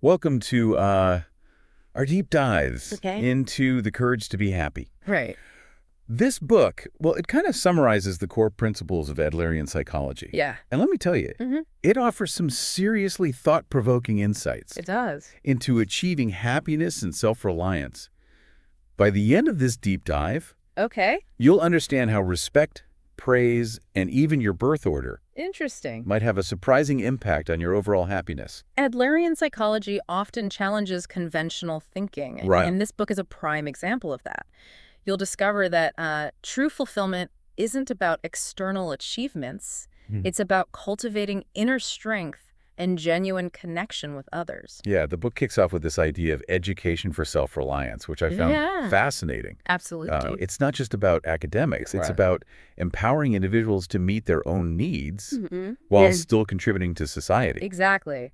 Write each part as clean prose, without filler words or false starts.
Welcome to our deep dives Okay. into The Courage to Be Happy. Right. This book, well, it kind of summarizes the core principles of Adlerian psychology. Yeah. And let me tell you, Mm-hmm. it offers some seriously thought-provoking insights It does. into achieving happiness and self-reliance. By the end of this deep dive, Okay. you'll understand how respect, praise, and even your birth order Interesting. might have a surprising impact on your overall happiness. Adlerian psychology often challenges conventional thinking, Right. and this book is a prime example of that. You'll discover that true fulfillment isn't about external achievements. Hmm. It's about cultivating inner strength and genuine connection with others. Yeah, the book kicks off with this idea of education for self-reliance, which I found Yeah. fascinating. Absolutely. It's not just about academics. It's Right. about empowering individuals to meet their own needs Mhm. while Yeah. still contributing to society. Exactly.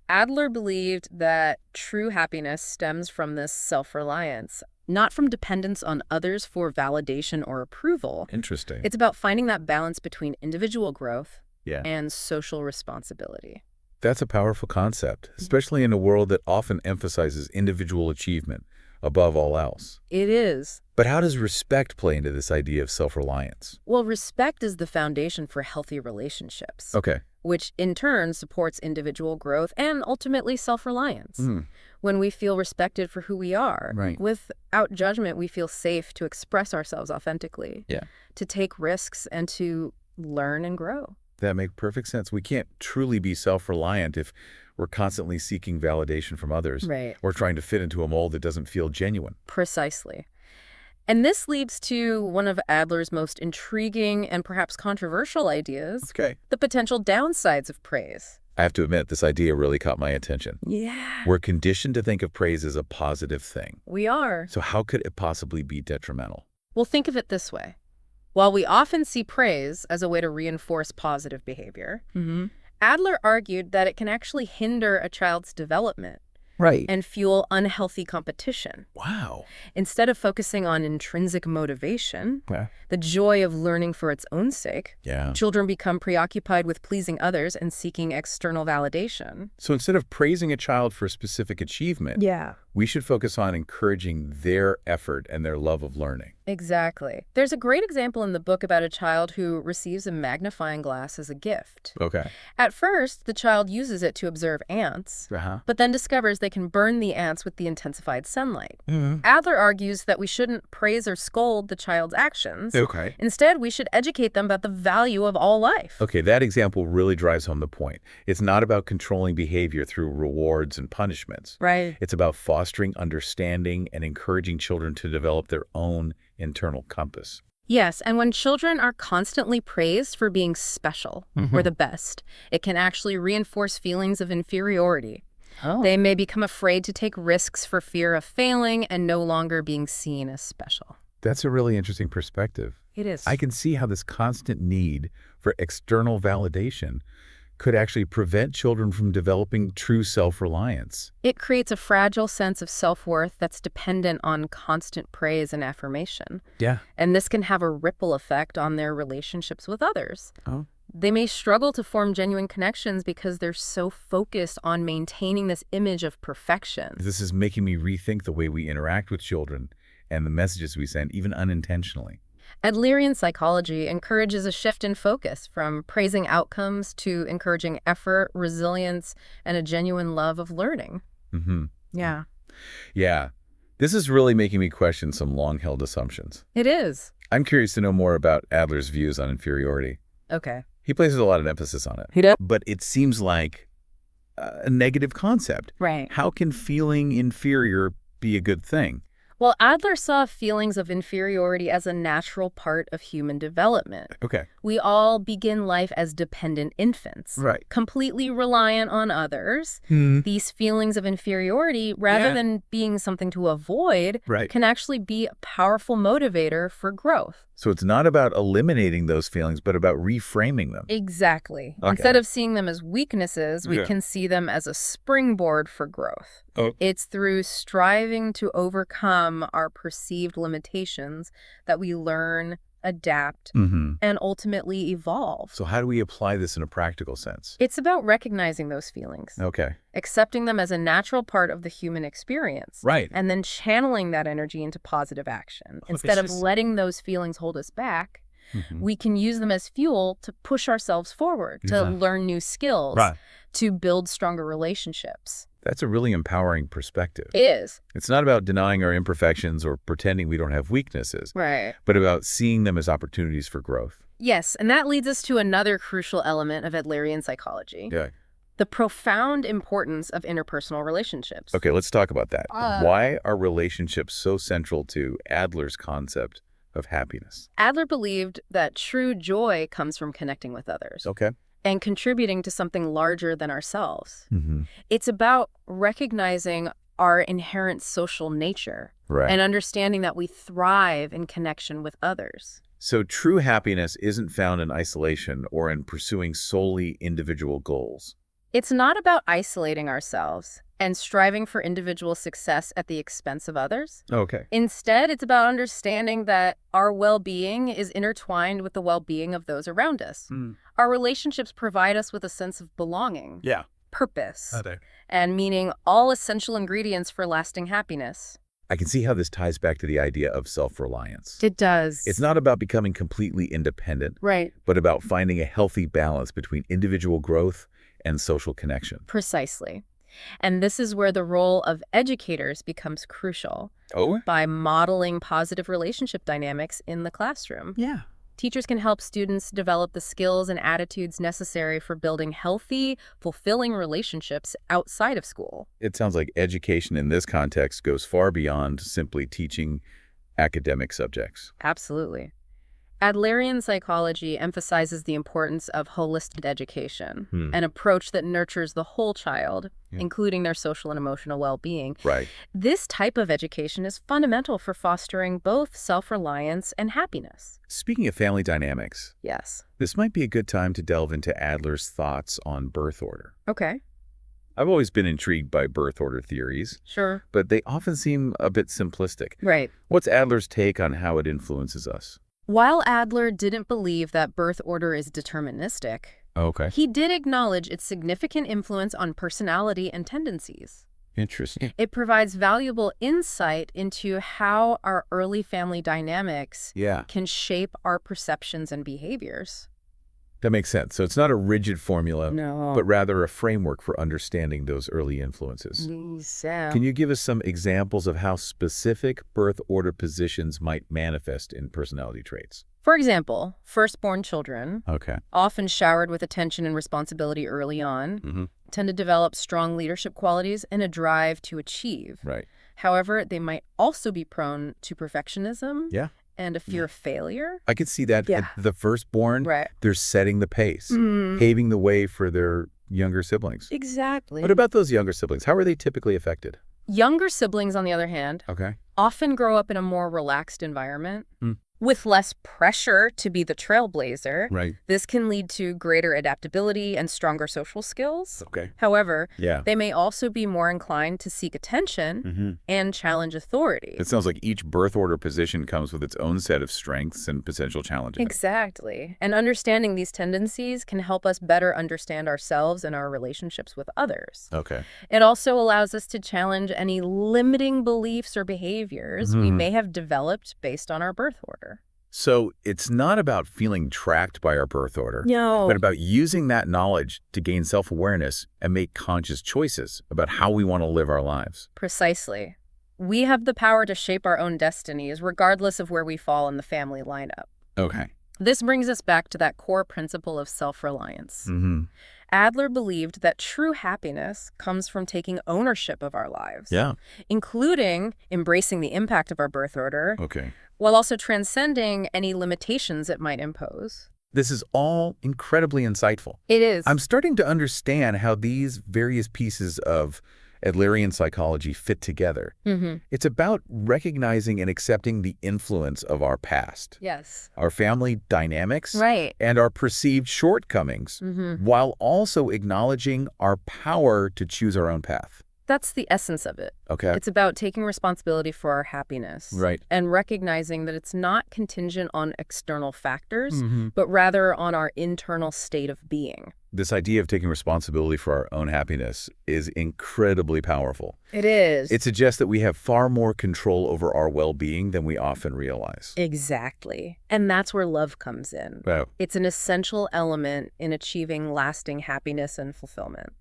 Adler believed that true happiness stems from this self-reliance, not from dependence on others for validation or approval. Interesting. It's about finding that balance between individual growth Yeah, and social responsibility. that's a powerful concept, especially in a world that often emphasizes individual achievement above all else. It is. But how does respect play into this idea of self-reliance? Well, respect is the foundation for healthy relationships, Okay. which in turn supports individual growth and ultimately self-reliance. When we feel respected for who we are, Right. without judgment, we feel safe to express ourselves authentically, Yeah. to take risks, and to learn and grow. That makes perfect sense. We can't truly be self-reliant if we're constantly seeking validation from others Right. or trying to fit into a mold that doesn't feel genuine. Precisely. And this leads to one of Adler's most intriguing and perhaps controversial ideas, Okay. the potential downsides of praise. I have to admit, this idea really caught my attention. Yeah. We're conditioned to think of praise as a positive thing. We are. So how could it possibly be detrimental? Well, think of it this way. While we often see praise as a way to reinforce positive behavior, Adler argued that it can actually hinder a child's development Right. and fuel unhealthy competition. Wow. Instead of focusing on intrinsic motivation, Yeah. the joy of learning for its own sake, Yeah. children become preoccupied with pleasing others and seeking external validation. So instead of praising a child for a specific achievement, Yeah. we should focus on encouraging their effort and their love of learning. Exactly. There's a great example in the book about a child who receives a magnifying glass as a gift. Okay. At first, the child uses it to observe ants, Uh-huh. but then discovers they can burn the ants with the intensified sunlight. Adler argues that we shouldn't praise or scold the child's actions. Okay. Instead, we should educate them about the value of all life. Okay, that example really drives home the point. It's not about controlling behavior through rewards and punishments. Right. It's about fostering understanding and encouraging children to develop their own internal compass. Yes, and when children are constantly praised for being special or the best, it can actually reinforce feelings of inferiority. Oh. They may become afraid to take risks for fear of failing and no longer being seen as special. That's a really interesting perspective. It is. I can see how this constant need for external validation could actually prevent children from developing true self-reliance. It creates a fragile sense of self-worth that's dependent on constant praise and affirmation. Yeah. And this can have a ripple effect on their relationships with others. Oh. They may struggle to form genuine connections because they're so focused on maintaining this image of perfection. This is making me rethink the way we interact with children and the messages we send, even unintentionally. Adlerian psychology encourages a shift in focus from praising outcomes to encouraging effort, resilience, and a genuine love of learning. Mm-hmm. Yeah. Yeah. This is really making me question some long-held assumptions. It is. I'm curious to know more about Adler's views on inferiority. Okay. He places a lot of emphasis on it. He does? But it seems like a negative concept. Right. How can feeling inferior be a good thing? Well, Adler saw feelings of inferiority as a natural part of human development. Okay. We all begin life as dependent infants, Right. completely reliant on others. Hmm. These feelings of inferiority, rather Yeah. than being something to avoid, Right. can actually be a powerful motivator for growth. So it's not about eliminating those feelings, but about reframing them. Exactly. Okay. Instead of seeing them as weaknesses, we Yeah. can see them as a springboard for growth. Oh. It's through striving to overcome our perceived limitations that we learn adapt, and ultimately evolve. So how do we apply this in a practical sense? It's about recognizing those feelings, Okay. accepting them as a natural part of the human experience, Right. and then channeling that energy into positive action. Instead of letting those feelings hold us back, we can use them as fuel to push ourselves forward, to learn new skills, to build stronger relationships. That's a really empowering perspective. It is. It's not about denying our imperfections or pretending we don't have weaknesses, Right. but about seeing them as opportunities for growth. Yes, and that leads us to another crucial element of Adlerian psychology. Yeah. The profound importance of interpersonal relationships. Okay, let's talk about that. Why are relationships so central to Adler's concept of happiness? Adler believed that true joy comes from connecting with others. Okay. And contributing to something larger than ourselves. It's about recognizing our inherent social nature and understanding that we thrive in connection with others. So true happiness isn't found in isolation or in pursuing solely individual goals. It's not about isolating ourselves and striving for individual success at the expense of others. Okay. Instead, it's about understanding that our well-being is intertwined with the well-being of those around us. Our relationships provide us with a sense of belonging, purpose, and meaning, all essential ingredients for lasting happiness. I can see how this ties back to the idea of self-reliance. It does. It's not about becoming completely independent, but about finding a healthy balance between individual growth and social connection. Precisely. And this is where the role of educators becomes crucial. By modeling positive relationship dynamics in the classroom. Teachers can help students develop the skills and attitudes necessary for building healthy, fulfilling relationships outside of school. It sounds like education in this context goes far beyond simply teaching academic subjects. Absolutely. Adlerian psychology emphasizes the importance of holistic education, an approach that nurtures the whole child, including their social and emotional well-being. This type of education is fundamental for fostering both self-reliance and happiness. Speaking of family dynamics, this might be a good time to delve into Adler's thoughts on birth order. Okay. I've always been intrigued by birth order theories, but they often seem a bit simplistic. What's Adler's take on how it influences us? While Adler didn't believe that birth order is deterministic, he did acknowledge its significant influence on personality and tendencies. Interesting. It provides valuable insight into how our early family dynamics can shape our perceptions and behaviors. That makes sense. So it's not a rigid formula, No. but rather a framework for understanding those early influences. Can you give us some examples of how specific birth order positions might manifest in personality traits? For example, firstborn children, often showered with attention and responsibility early on, tend to develop strong leadership qualities and a drive to achieve. However, they might also be prone to perfectionism and a fear of failure. I could see that at the firstborn, they're setting the pace, paving the way for their younger siblings. Exactly. What about those younger siblings? How are they typically affected? Younger siblings, on the other hand, often grow up in a more relaxed environment. With less pressure to be the trailblazer, this can lead to greater adaptability and stronger social skills. However, they may also be more inclined to seek attention and challenge authority. It sounds like each birth order position comes with its own set of strengths and potential challenges. Exactly. And understanding these tendencies can help us better understand ourselves and our relationships with others. It also allows us to challenge any limiting beliefs or behaviors we may have developed based on our birth order. So it's not about feeling trapped by our birth order, but about using that knowledge to gain self-awareness and make conscious choices about how we want to live our lives. Precisely. We have the power to shape our own destinies, regardless of where we fall in the family lineup. This brings us back to that core principle of self-reliance. Adler believed that true happiness comes from taking ownership of our lives, including embracing the impact of our birth order, while also transcending any limitations it might impose. This is all incredibly insightful. It is. I'm starting to understand how these various pieces of Adlerian psychology fit together. It's about recognizing and accepting the influence of our past, our family dynamics, and our perceived shortcomings, while also acknowledging our power to choose our own path. That's the essence of it. Okay. It's about taking responsibility for our happiness. Right. And recognizing that it's not contingent on external factors, but rather on our internal state of being. This idea of taking responsibility for our own happiness is incredibly powerful. It is. It suggests that we have far more control over our well-being than we often realize. Exactly. And that's where love comes in. Wow. It's an essential element in achieving lasting happiness and fulfillment.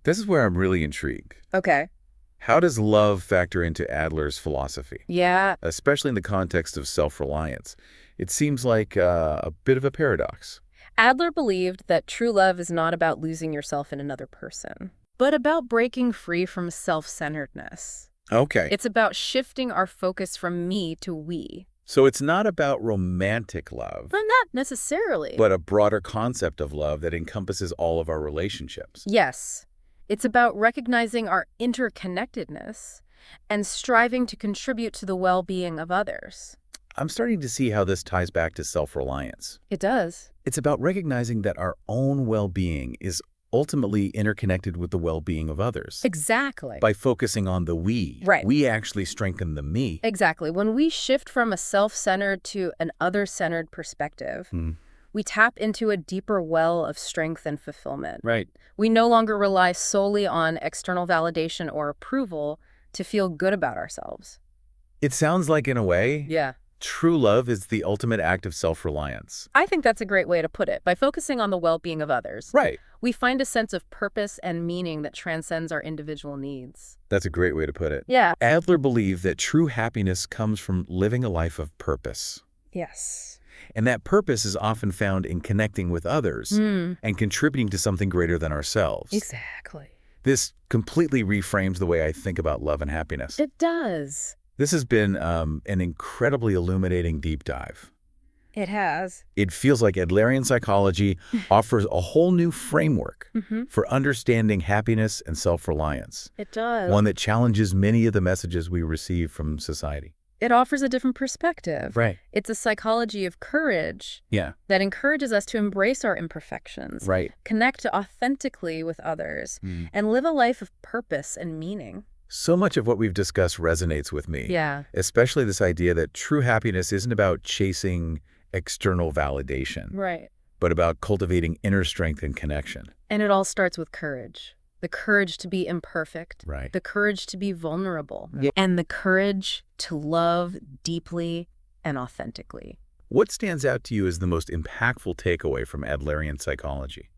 This is where I'm really intrigued. Okay. How does love factor into Adler's philosophy? Yeah. Especially in the context of self-reliance. It seems like a bit of a paradox. Adler believed that true love is not about losing yourself in another person, but about breaking free from self-centeredness. Okay. It's about shifting our focus from me to we. So it's not about romantic love, But not necessarily. but a broader concept of love that encompasses all of our relationships. Yes. It's about recognizing our interconnectedness and striving to contribute to the well-being of others. I'm starting to see how this ties back to self-reliance. It does. It's about recognizing that our own well-being is ultimately interconnected with the well-being of others. Exactly. By focusing on the we, Right. we actually strengthen the me. Exactly. When we shift from a self-centered to an other-centered perspective, we tap into a deeper well of strength and fulfillment. Right. We no longer rely solely on external validation or approval to feel good about ourselves. It sounds like, in a way, Yeah. true love is the ultimate act of self-reliance. I think that's a great way to put it. By focusing on the well-being of others, Right. we find a sense of purpose and meaning that transcends our individual needs. That's a great way to put it. Yeah. Adler believed that true happiness comes from living a life of purpose. Yes. And that purpose is often found in connecting with others and contributing to something greater than ourselves. Exactly. This completely reframes the way I think about love and happiness. It does. This has been an incredibly illuminating deep dive. It has. It feels like Adlerian psychology offers a whole new framework for understanding happiness and self-reliance. It does. One that challenges many of the messages we receive from society. It offers a different perspective. Right. It's a psychology of courage that encourages us to embrace our imperfections, Right. connect authentically with others, and live a life of purpose and meaning. So much of what we've discussed resonates with me. Yeah. Especially this idea that true happiness isn't about chasing external validation, Right. but about cultivating inner strength and connection. And it all starts with courage. The courage to be imperfect. Right. The courage to be vulnerable. And the courage to love deeply and authentically. What stands out to you as the most impactful takeaway from Adlerian psychology?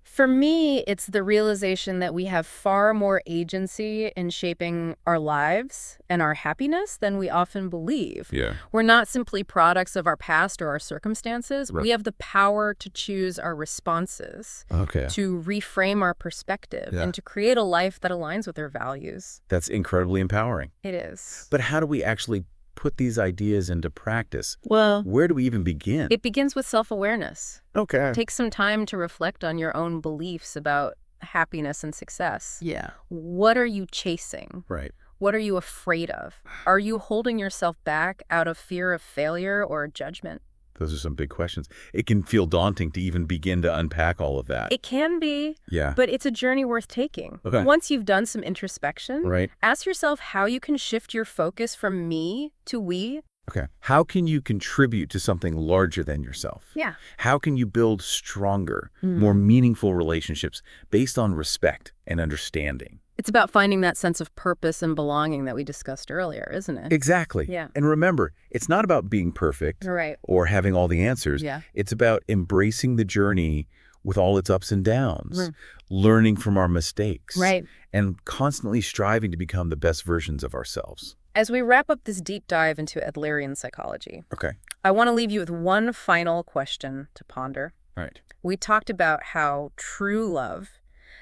For me, it's the realization that we have far more agency in shaping our lives and our happiness than we often believe. Yeah. We're not simply products of our past or our circumstances. Right. We have the power to choose our responses, Okay. to reframe our perspective, Yeah. and to create a life that aligns with our values. That's incredibly empowering. It is. But how do we actually put these ideas into practice? Well, Where do we even begin? it begins with self-awareness. Okay. Take some time to reflect on your own beliefs about happiness and success. Yeah. What are you chasing? Right. What are you afraid of? Are you holding yourself back out of fear of failure or judgment? Those are some big questions. It can feel daunting to even begin to unpack all of that. It can be, Yeah. but it's a journey worth taking. Okay. Once you've done some introspection, Right. ask yourself how you can shift your focus from me to we. Okay. How can you contribute to something larger than yourself? Yeah. How can you build stronger, more meaningful relationships based on respect and understanding? It's about finding that sense of purpose and belonging that we discussed earlier, isn't it? Exactly. Yeah. And remember, it's not about being perfect Right. or having all the answers. Yeah. It's about embracing the journey with all its ups and downs, learning from our mistakes, Right. and constantly striving to become the best versions of ourselves. As we wrap up this deep dive into Adlerian psychology, Okay. I want to leave you with one final question to ponder. Right. We talked about how true love,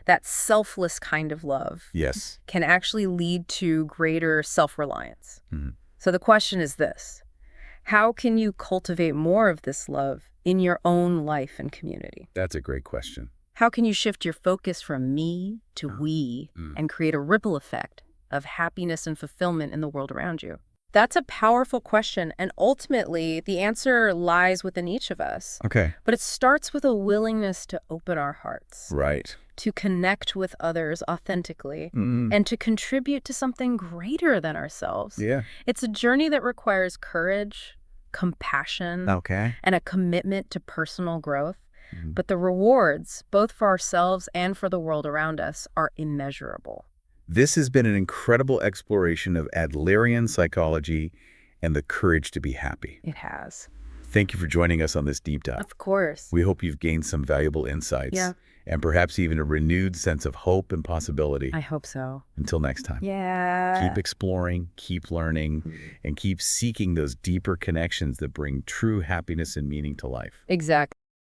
that selfless kind of love, Yes. can actually lead to greater self-reliance. Mhm. So the question is this: how can you cultivate more of this love in your own life and community? That's a great question. How can you shift your focus from me to we and create a ripple effect of happiness and fulfillment in the world around you? That's a powerful question, and ultimately, the answer lies within each of us. Okay. But it starts with a willingness to open our hearts. Right. To connect with others authentically, and to contribute to something greater than ourselves. Yeah. It's a journey that requires courage, compassion, and a commitment to personal growth. But the rewards, both for ourselves and for the world around us, are immeasurable. This has been an incredible exploration of Adlerian psychology and the courage to be happy. It has. Thank you for joining us on this deep dive. Of course. We hope you've gained some valuable insights. Yeah. And perhaps even a renewed sense of hope and possibility. I hope so. Until next time. Yeah. Keep exploring, keep learning, and keep seeking those deeper connections that bring true happiness and meaning to life. Exactly.